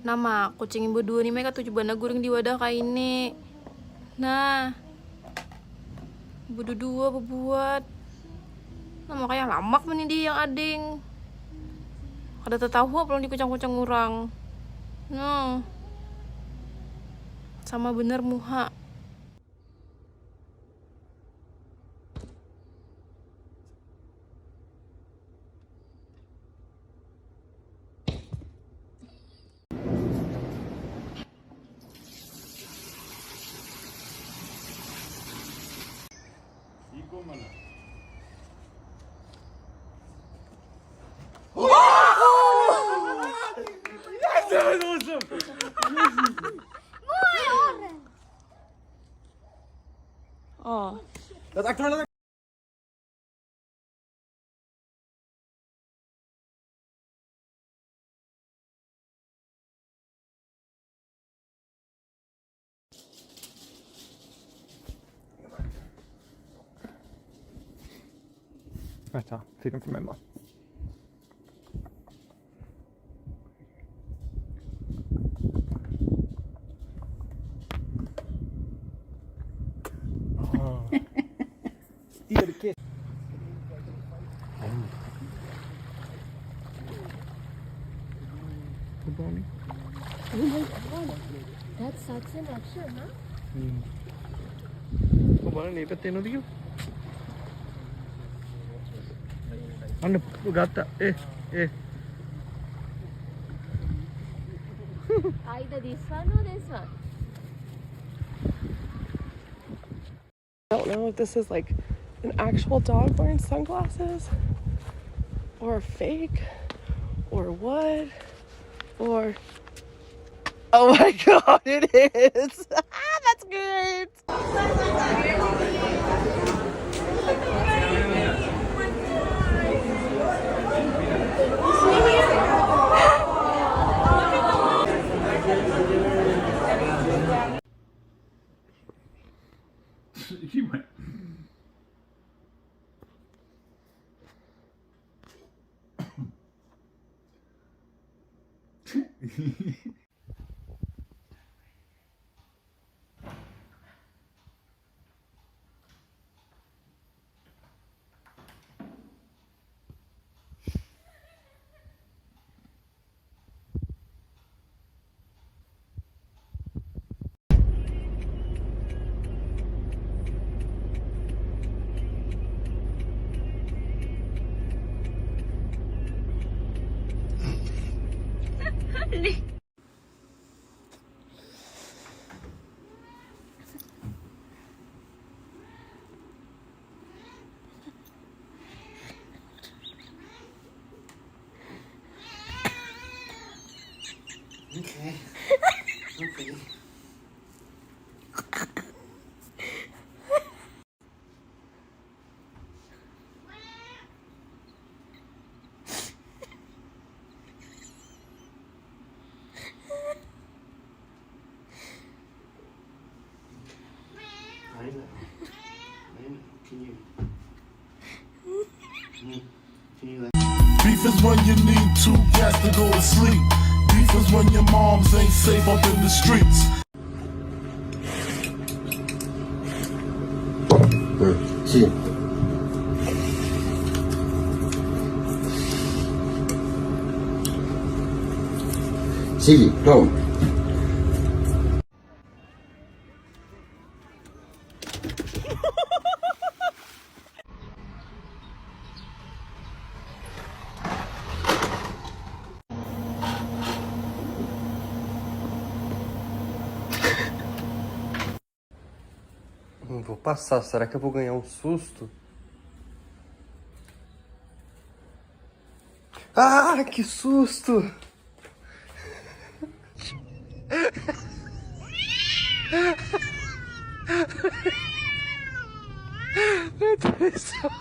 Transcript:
Nama kucing berdua nih mereka tujuh bana guring di wadah kayak ini. Nah, berdua berbuat. Nah makanya lamak meni dia yang ading. Kada tertahu belum dikucang-kucang orang. Nah, sama bener muha. Oh. Dat actor dat Vänta, film för mamma. Stirkigt. Oh my god, that's such an action, huh? Kemana nih petin dia? Anda gata Either this one or this one. I don't know if this is like an actual dog wearing sunglasses or fake or what or oh my god, it is. That's great. He went. Okay. Okay. I know. Can you let Beef is when you need two cats to go to sleep. Beef is when your moms ain't safe up in the streets. See. Sige, go. Não vou passar, será que eu vou ganhar um susto? Ah, que susto! Meu Deus do céu!